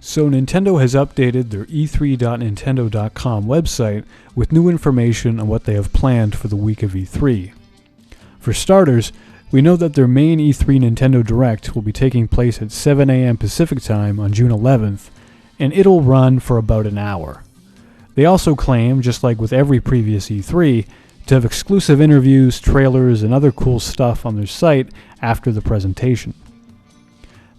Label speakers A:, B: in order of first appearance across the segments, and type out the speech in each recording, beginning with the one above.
A: So Nintendo has updated their e3.nintendo.com website with new information on what they have planned for the week of E3. For starters, we know that their main E3 Nintendo Direct will be taking place at 7 a.m. Pacific Time on June 11th, and it'll run for about an hour. They also claim, just like with every previous E3, to have exclusive interviews, trailers, and other cool stuff on their site after the presentation.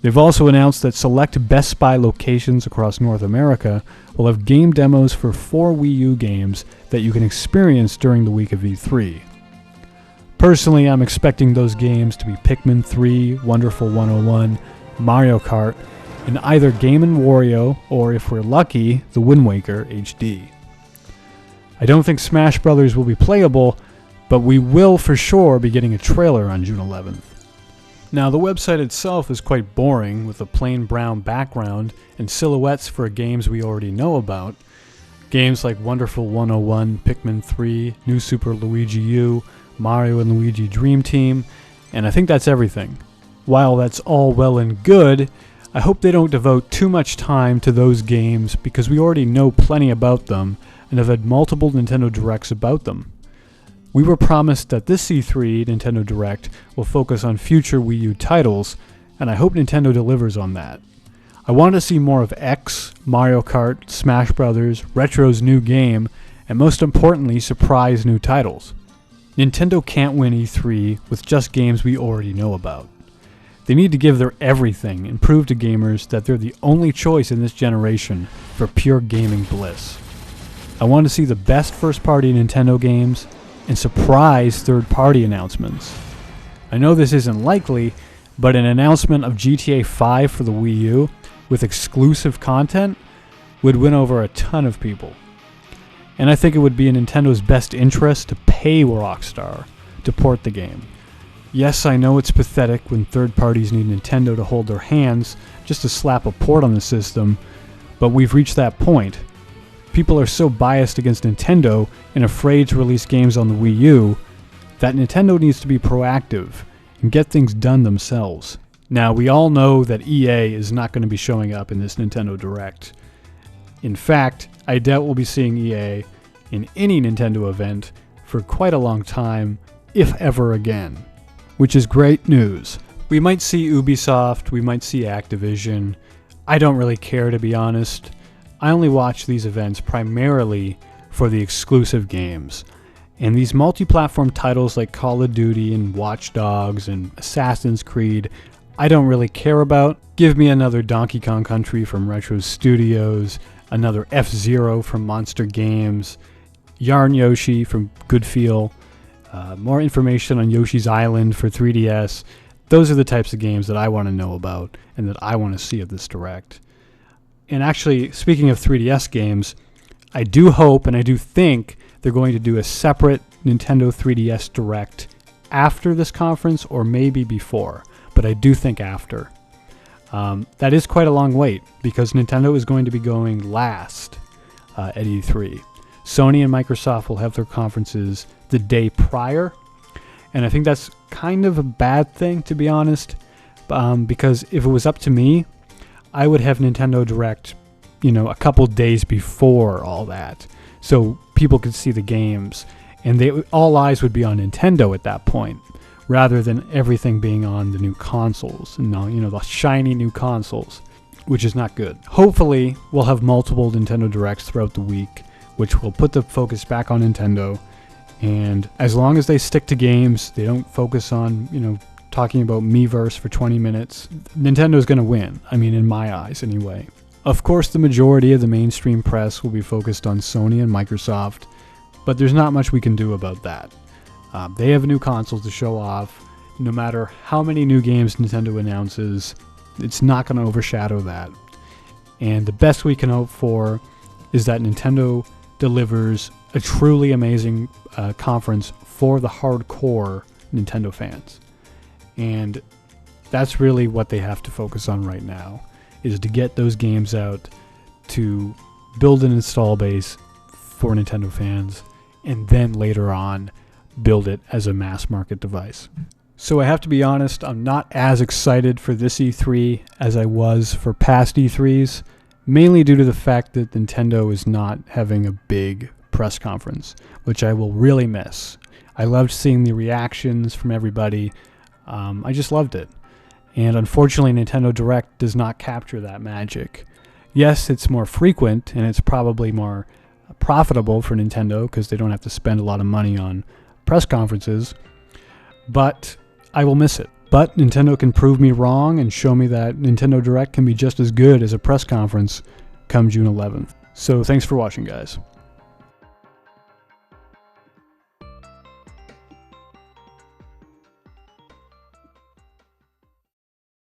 A: They've also announced that select Best Buy locations across North America will have game demos for 4 Wii U games that you can experience during the week of E3. Personally, I'm expecting those games to be Pikmin 3, Wonderful 101, Mario Kart, and either Game & Wario, or if we're lucky, the Wind Waker HD. I don't think Smash Bros. Will be playable, but we will for sure be getting a trailer on June 11th. Now, the website itself is quite boring, with a plain brown background and silhouettes for games we already know about. Games like Wonderful 101, Pikmin 3, New Super Luigi U, Mario and Luigi Dream Team, and I think that's everything. While that's all well and good, I hope they don't devote too much time to those games because we already know plenty about them and have had multiple Nintendo Directs about them. We were promised that this E3 Nintendo Direct will focus on future Wii U titles, and I hope Nintendo delivers on that. I want to see more of X, Mario Kart, Smash Bros., Retro's new game, and most importantly, surprise new titles. Nintendo can't win E3 with just games we already know about. They need to give their everything and prove to gamers that they're the only choice in this generation for pure gaming bliss. I want to see the best first-party Nintendo games and surprise third-party announcements. I know this isn't likely, but an announcement of GTA 5 for the Wii U with exclusive content would win over a ton of people. And I think it would be in Nintendo's best interest to pay Rockstar to port the game. Yes, I know it's pathetic when third parties need Nintendo to hold their hands just to slap a port on the system, but we've reached that point. People are so biased against Nintendo and afraid to release games on the Wii U that Nintendo needs to be proactive and get things done themselves. Now, we all know that EA is not going to be showing up in this Nintendo Direct. In fact, I doubt we'll be seeing EA in any Nintendo event for quite a long time, if ever again, which is great news. We might see Ubisoft, we might see Activision. I don't really care, to be honest. I only watch these events primarily for the exclusive games. And these multi-platform titles like Call of Duty and Watch Dogs and Assassin's Creed, I don't really care about. Give me another Donkey Kong Country from Retro Studios, another F-Zero from Monster Games, Yarn Yoshi from Good Feel, more information on Yoshi's Island for 3DS. Those are the types of games that I want to know about and that I want to see at this Direct. And actually, speaking of 3DS games, I do hope and I do think they're going to do a separate Nintendo 3DS Direct after this conference, or maybe before, but I do think after. That is quite a long wait, because Nintendo is going to be going last at E3. Sony and Microsoft will have their conferences the day prior, and I think that's kind of a bad thing, to be honest, because if it was up to me, I would have Nintendo Direct, a couple days before all that, so people could see the games, and all eyes would be on Nintendo at that point, rather than everything being on the new consoles, and the shiny new consoles, which is not good. Hopefully, we'll have multiple Nintendo Directs throughout the week, which will put the focus back on Nintendo, and as long as they stick to games, they don't focus on, talking about Miiverse for 20 minutes, Nintendo's going to win. I mean, in my eyes, anyway. Of course, the majority of the mainstream press will be focused on Sony and Microsoft, but there's not much we can do about that. They have new consoles to show off. No matter how many new games Nintendo announces, it's not going to overshadow that. And the best we can hope for is that Nintendo delivers a truly amazing conference for the hardcore Nintendo fans. And that's really what they have to focus on right now, is to get those games out, to build an install base for Nintendo fans, and then later on build it as a mass market device. So I have to be honest, I'm not as excited for this E3 as I was for past E3s. mainly due to the fact that Nintendo is not having a big press conference, which I will really miss. I loved seeing the reactions from everybody. I just loved it. And unfortunately, Nintendo Direct does not capture that magic. Yes, it's more frequent, and it's probably more profitable for Nintendo because they don't have to spend a lot of money on press conferences, but I will miss it. But Nintendo can prove me wrong and show me that Nintendo Direct can be just as good as a press conference come June 11th. So thanks for watching, guys.